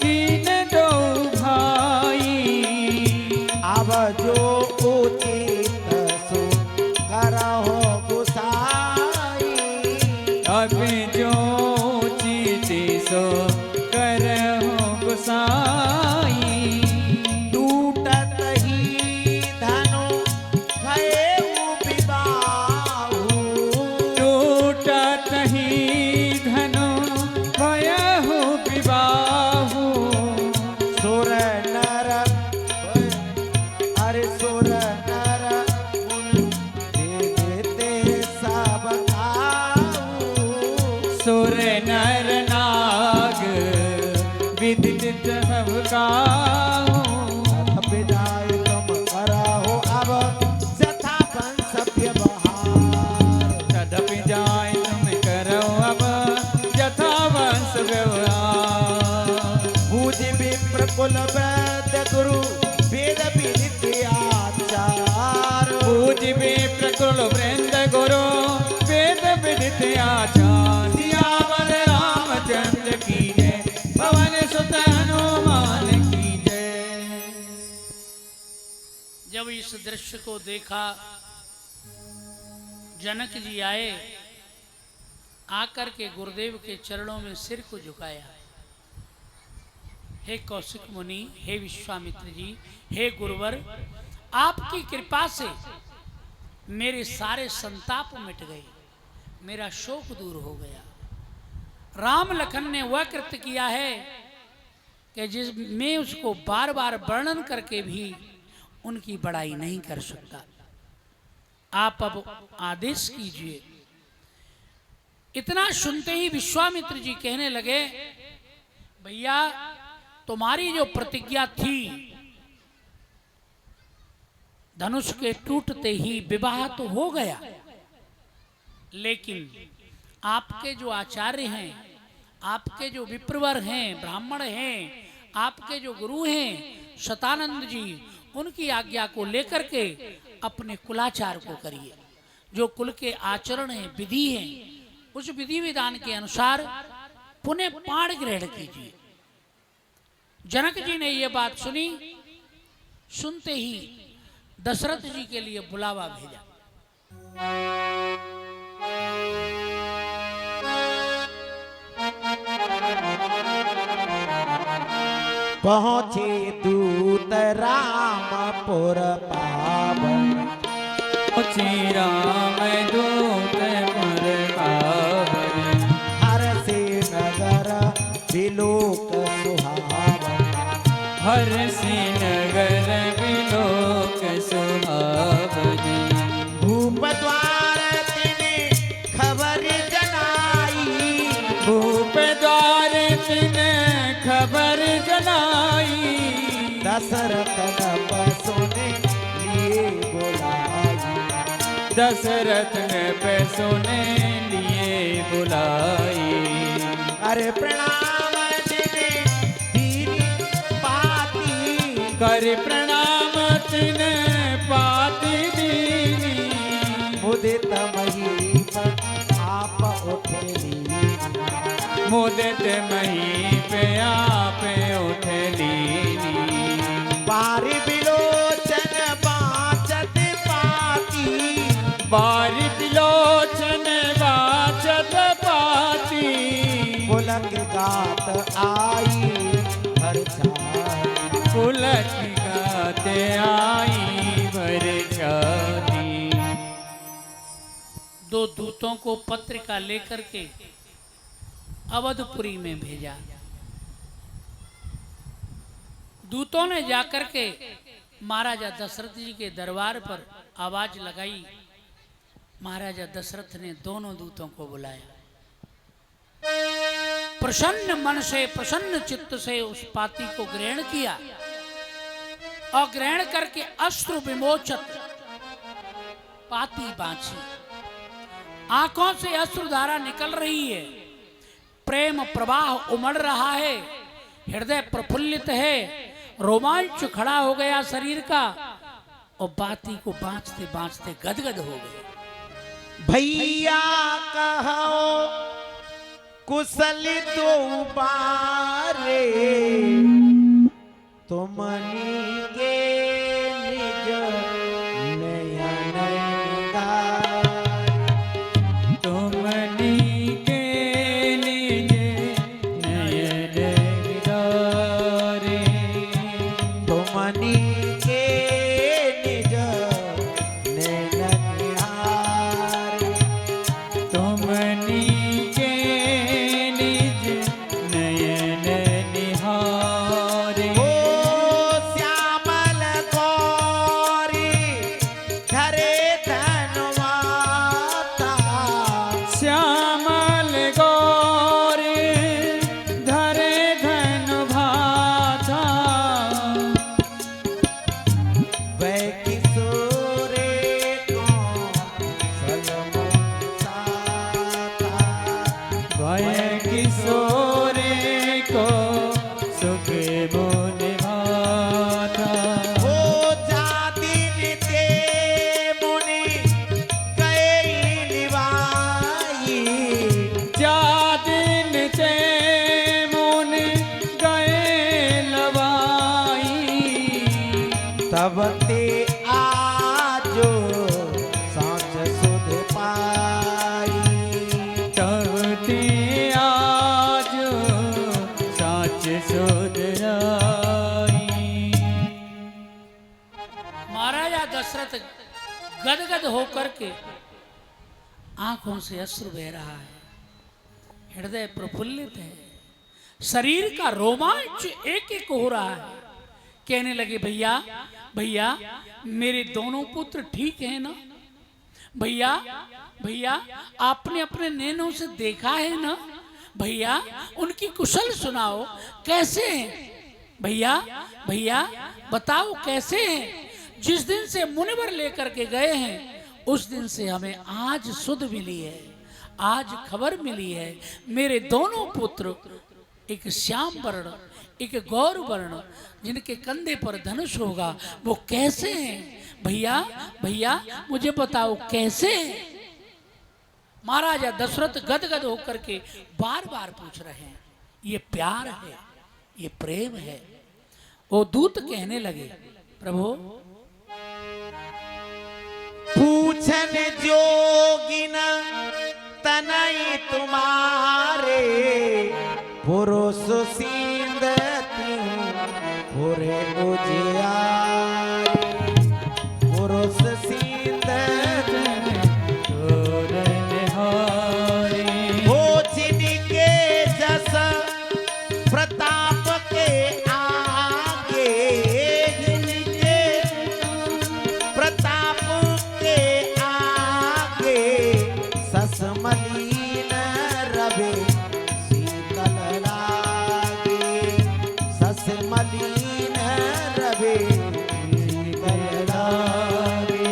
कीन दो भाई, अब जो उचित सो करहो गुसाई, अब जो चित सो करहु गोसाई, टूटत ही धनु भयउ विबाहु, टूटत ही धनु भयहु विबाहु, सुर नर अरे सुर नर मुनि देते सब खाऊ, सुर नर नाग विदित सब काहू, विदाय तुम करहो अब जथा वंश व्यवहार, तदपि जाय तुम करो अब यथा वंश व्यवहार, पूज विप्र कुल वैद्य गुरु वेद विदित आचार, पूज विप्र कुल वृंद गुरु वेद विदित आचार, सियावर रामचंद्र की जय, पवन सुत हनुमान की जय। जब इस दृश्य को देखा जनक जी आए, आकर के गुरुदेव के चरणों में सिर को झुकाया। हे कौशिक मुनि, हे विश्वामित्र जी, हे गुरुवर, आपकी कृपा से मेरे सारे संताप मिट गए, मेरा शोक दूर हो गया। राम लखन ने वह कृत्य किया है कि जिसमें उसको बार बार वर्णन करके भी उनकी बड़ाई नहीं कर सकता। आप अब आदेश कीजिए। इतना सुनते ही विश्वामित्र जी कहने लगे, भैया तुम्हारी जो प्रतिज्ञा थी, धनुष के टूटते ही विवाह तो हो गया, लेकिन आपके जो आचार्य हैं, आपके जो विप्रवर हैं, ब्राह्मण हैं, आपके जो गुरु हैं शतानंद जी, उनकी आज्ञा को लेकर के अपने कुलाचार को करिए। जो कुल के आचरण हैं, विधि हैं, उस विधि विधान के अनुसार पुनः पाण ग्रहण कीजिए। जनक जी ने यह बात सुनी, सुनते ही दशरथ जी के लिए बुलावा भेजा। पहुँचे दूत रामपुर पावन, श्री राम दूत पर पावन, हरषि नगर विलोक सुहावन, हरषि नगर विलोक सुहावन, भूप द्वार तिने खबर जनाई, भूप द्वार तिने खबर जनाई, दशरथ नप सुने लिए बुलाई, दशरथ ने पैसोने लिए बुलाई, अरे प्रणाम जिने दीनी पाती, कर प्रणाम तिने पाती दीनी, मुदित महीप आप उठेली, मुदित मही पे आप उठ लीनी, बारी बिलोचन बाचत पाती, बारी बिलोचन बाचत पाती, पुलक गात आई हर छाई, दूतों को पत्रिका लेकर के अवधपुरी में भेजा। दूतों ने जाकर के महाराजा दशरथ जी के दरबार पर आवाज लगाई। महाराजा दशरथ ने दोनों दूतों को बुलाया। प्रसन्न मन से, प्रसन्न चित्त से उस पाती को ग्रहण किया और ग्रहण करके अश्रु विमोचक पाती बांची। आंखों से अश्रुधारा निकल रही है, प्रेम प्रवाह उमड़ रहा है, हृदय प्रफुल्लित है, रोमांच खड़ा हो गया शरीर का और बाती को बांचते बांचते गदगद हो गए। भैया कहो कुशल तो बारे, तुमनी के निज नयन गारे। तुमनी के निज नयन गारे। तुमनी के निज नयन हारे। तुमनी के निज नयन निहारे। ओ श्यामल गौरी धरे धनवाता। श्यामल गौरी धरे धन भाता। वै किशोरे वय किशोरे को सुख बोल भाता। हो जातिन ते मुनि कई निवाई। जा दिन चे मुन गए लवाई। तब ते आजो सांच सुध पाई। तब ते आज साच सुधराई। महाराजा दशरथ गदगद होकर के आंखों से अश्रु बह रहा है, हृदय प्रफुल्लित है, शरीर का रोमांच एक एक हो रहा है। कहने लगे भैया भैया मेरे दोनों पुत्र ठीक हैं ना? भैया भैया आपने अपने नैनों से देखा है ना? भैया उनकी कुशल सुनाओ, कैसे हैं? भैया भैया बताओ कैसे हैं? जिस दिन से मुनिवर लेकर के गए हैं उस दिन से हमें आज सुध मिली है, आज खबर मिली है। मेरे दोनों पुत्र, एक श्याम वर्ण एक गौर वर्ण, जिनके कंधे पर धनुष होगा, वो कैसे हैं? भैया भैया मुझे बताओ कैसे हैं? महाराजा दशरथ गदगद होकर के बार बार पूछ रहे हैं। ये प्यार है, ये प्रेम है। वो दूत कहने लगे प्रभु पूछन जोगिन तनई तुम्हारे। पुरुष सींदती पुरे उजियारे। पुरुष सींदती हो जिनके जस प्रताप के आगे। जिनके प्रताप के आगे सस मलिन रवे शीतल लागे। सस मलिन रवे शीतल लागे।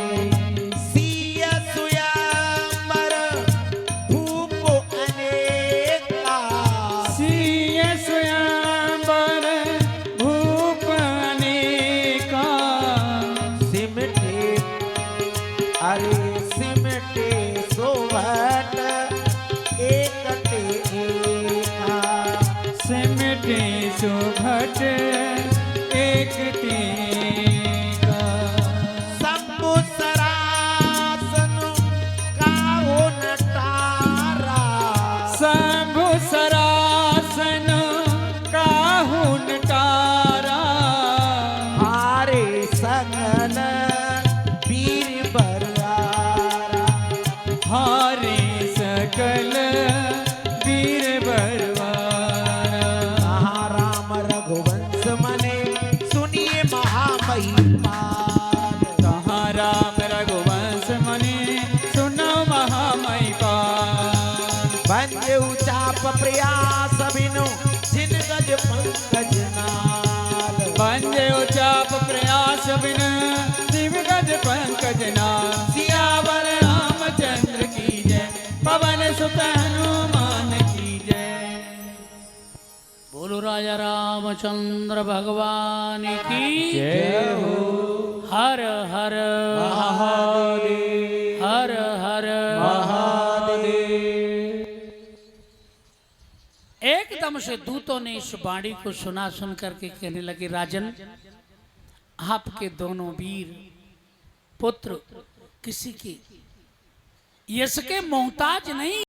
सिय सुयंबर भूप अनेका। सिय स्वयंवर भूप अनेका। सिमटे अरे सिमटे सोवट एकटे एका। सिमटे सुभट एक टीका। शंभु सरासन काहो नटारा। शंभु सरासन काहुन तारा। हारे सकल वीर बरारा। चाप प्रयास बिनु जिन गज पंकज नाल। पंजे चाप प्रयास बिन दिवगज पंकज नाल। सियावर रामचंद्र की जय, पवन सुत हनुमान की जय। बोलो राजा रामचंद्र भगवान की जय हो। हर हर महादेव हर हर महादेव। एकदम से दूतों ने इस वाणी को सुना, सुन करके कहने लगे, राजन आपके दोनों वीर पुत्र किसी के यश के मोहताज नहीं।